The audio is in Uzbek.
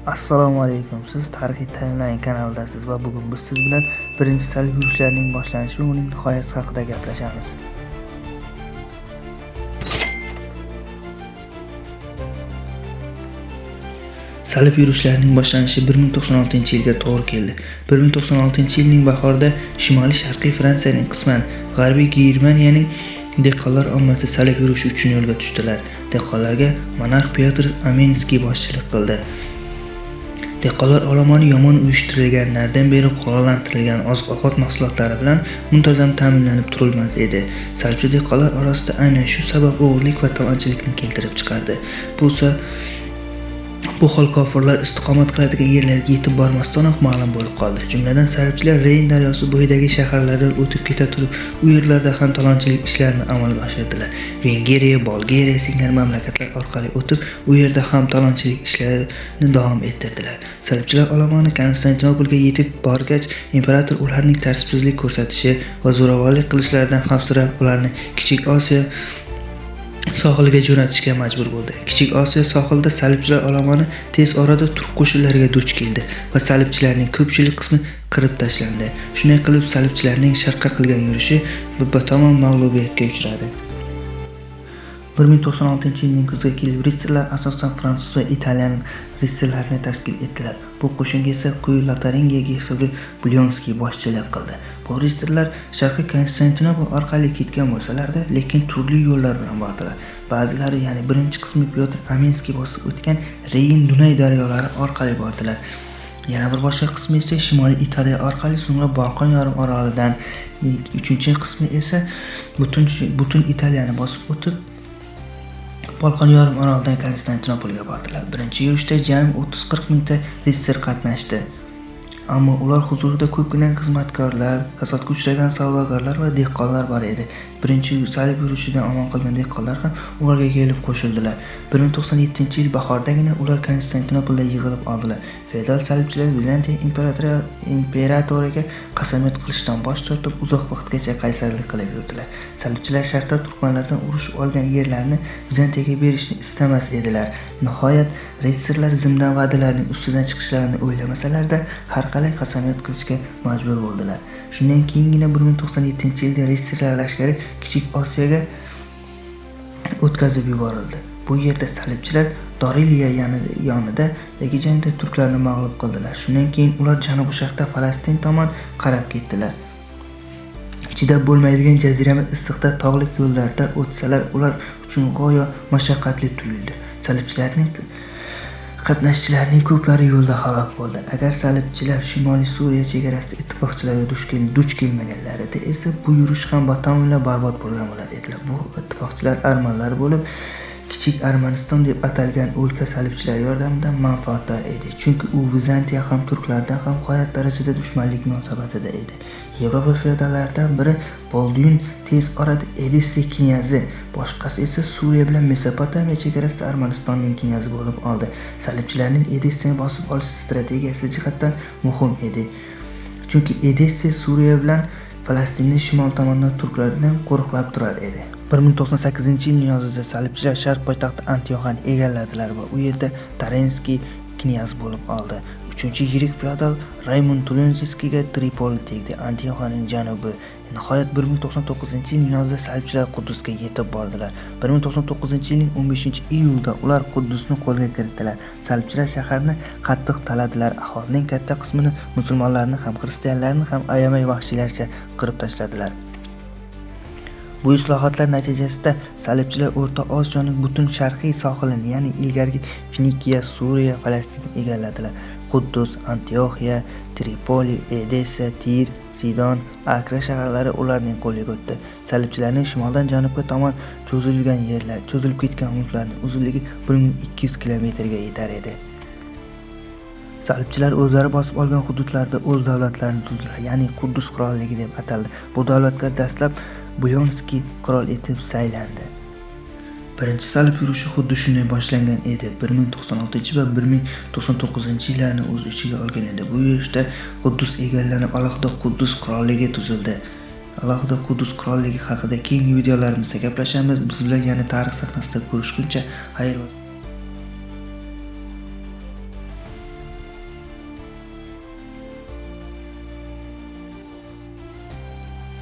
Assalomu alaykum. Siz Tarixiy Timeline kanalidasiz va bugun biz siz bilan birinchi salib yurishlarning boshlanishi va uning nihoyasi haqida gaplashamiz. Salib yurishlarining boshlanishi 1096-yilga to'g'ri keldi. 1096-yilning bahorida shimoliy-sharqiy Fransiyaning qisman g'arbiy Germaniyaning dehqonlar ommasi salib yurishi uchun yo'lga tushdilar. Dehqonlarga monarx Pyotr Amenskiy boshchilik qildi. Dehqonlar olomoni yomon uyushtirilgan, nardan beri qurollantirilgan oziq-ovqat mahsulotlari bilan muntazam ta'minlanib turilmas edi. Salibchi dehqonlar orasida aynan shu sabab o'g'irlik va talonchilikni keltirib chiqardi. Bu hol kofirlar istiqomat qiladigan yerlarga yetib bormasdanoq ma'lum bo'lib qoldi. Jumladan salibchilar Reyn daryosi bo'yidagi shaharlardan o'tib keta turib, u yerlarda ham talonchilik ishlarini amalga oshirdilar. Vengriya, Bolgariya singari mamlakatlar orqali o'tib, u yerda ham talonchilik ishlarini davom ettirdilar. Salibchilar olomoni Konstantinopolga yetib borgach, imperator ularning tartibsizlik ko'rsatishi va zo'ravonlik qilishlaridan xavfsirab, ularni Kichik Osiyo sohiliga jo'natishga majbur bo'ldi. Kichik Osiyo sohilida salibchilar olomoni tez orada turk qo'shinlariga duch keldi va salibchilarning ko'pchilik qismi qirib tashlandi. Shunday qilib salibchilarning sharqqa qilgan yurishi batamom mag'lubiyatga uchradi. 1096-yilning kuziga kelib ritsarlar asosan fransuz va italyan ritsarlarini tashkil etdilar. Bu qo'shinga esa quyi Lotaringiya hersogi Bulyonskiy boshchilik qildi. Bu ritsarlar sharqiy Konstantinopol orqali ketgan bo'lsalar-da, lekin turli yo'llar bilan bordilar. Ba'zilari, ya'ni birinchi qismi Pyotr Amenskiy bosib o'tgan Reyn Dunay daryolari orqali bordilar. Yana bir boshqa qismi esa Shimoliy Italiya orqali, so'ngra Bolqon yarim orolidan, uchinchi qismi esa butun Italiyani bosib o'tib Bolqon yarim orolidan Konstantinopolga bordilar. Birinchi yurishda jami 30-40 mingta ritsar qatnashdi. Ammo ular huzurida ko'pgina xizmatkorlar, hasodga uchragan savdogarlar va dehqonlar bor edi. Birinchi salib yurishidan omon qolgan dehqonlar ham ularga kelib qo'shildilar. 1097-yil bahordagina ular Konstantinopolda yig'ilib oldilar. Feodal salibchilar Vizantiya imperatoriga qasamyod qilishdan bosh tortib, uzoq vaqtgacha qaysarlik qilib yurdilar. Salibchilar sharqda turkmanlardan urushib olgan yerlarni Vizantiyaga berishni istamas edilar. Nihoyat ritsarlar zimdan va'dalarning ustidan chiqishlarini o'ylamasalarda, har qalay qasamyod qilishga majbur bo'ldilar. Shundan keyingina 1097-yilda ritsarlar lashkari Kichik Osiyoga o'tkazib yuborildi. Bu yerda salibchilar Doriliya yonidagi jangda turklarni mag'lub qildilar. Shundan keyin ular janubi-sharqda Falastin tomon qarab ketdilar. Chidab bo'lmaydigan jazirama issiqda tog'li yo'llarda o'tsalar, ular uchun go'yo mashaqqatli tuyuldi. Salibchilarning qatnashchilarining ko'plari yo'lda halok bo'ldi. Agar salibchilar Shimoliy Suriya chegarasida ittifoqchilarga duch kelmaganlarida esa bu yurish ham batamomila barbod bo'lgan bo'lar edilar. Bu ittifoqchilar armanlar bo'lib, Kichik Armaniston deb atalgan o'lka salibchilar yordamida manfaatdor edi. Chunki u Vizantiya ham turklardan ham g'oyat darajada dushmanlik munosabatida edi. Yevropa feodallaridan biri Boldiyun tez orada Edessa knyazi, boshqasi esa Suriya bilan Mesopotamiya chegarasida Armanistonning knyazi bo'lib oldi. Salibchilarning Edessani bosib olish strategiyasi jihatdan muhim edi. Chunki Edessa Suriya bilan Falastinning shimol tomondan turklardan qo'riqlab turar edi. 1098-yil yozida salibchilar sharq poytaxti Antioxani egalladilar va u yerda Tarenskiy knyaz bo'lib oldi. Uchinchi yirik feodal Raymond Tulonskiyga Tripoli tegdi, Antioxaning janubi. Nihoyat 1099-yil yozida salibchilar Quddusga yetib bordilar. 1099-yilning 15-iyulda ular Quddusni qo'lga kiritdilar. Salibchilar shaharni qattiq taladilar. Aholining katta qismini, musulmonlarni ham, xristianlarni ham ayamay vahshiylarcha qirib tashladilar. Bu islohotlar natijasida salibchilar O'rta Osiyoning butun sharqiy sohilini, ya'ni ilgarigi Finikiya, Suriya, Falastinni egalladilar. Quddus, Antioxiya, Tripoli, Edessa, Tir, Sidon, Akra shaharlari ularning qo'liga o'tdi. Salibchilarning shimoldan janubga tomon cho'zilib ketgan mulklarning uzunligi 1200 kilometrga yetar edi. Salibchilar o'zlari bosib olgan hududlarda o'z davlatlarini tuzdilar, ya'ni Quddus qirolligi deb ataldi. Bu davlatga dastlab Bulyonskiy qirol etib saylandi. Birinchi salib yurishi xuddi shunday boshlangan edi. 1096 va 1099-yillarni o'z ichiga olgan edi. Bu yurishda Quddus egallanib, alohida Quddus qirolligi tuzildi. Alohida Quddus qirolligi haqida keyingi videolarimizda gaplashamiz. Biz bilan yana tarix sahnasida ko'rishguncha xayr.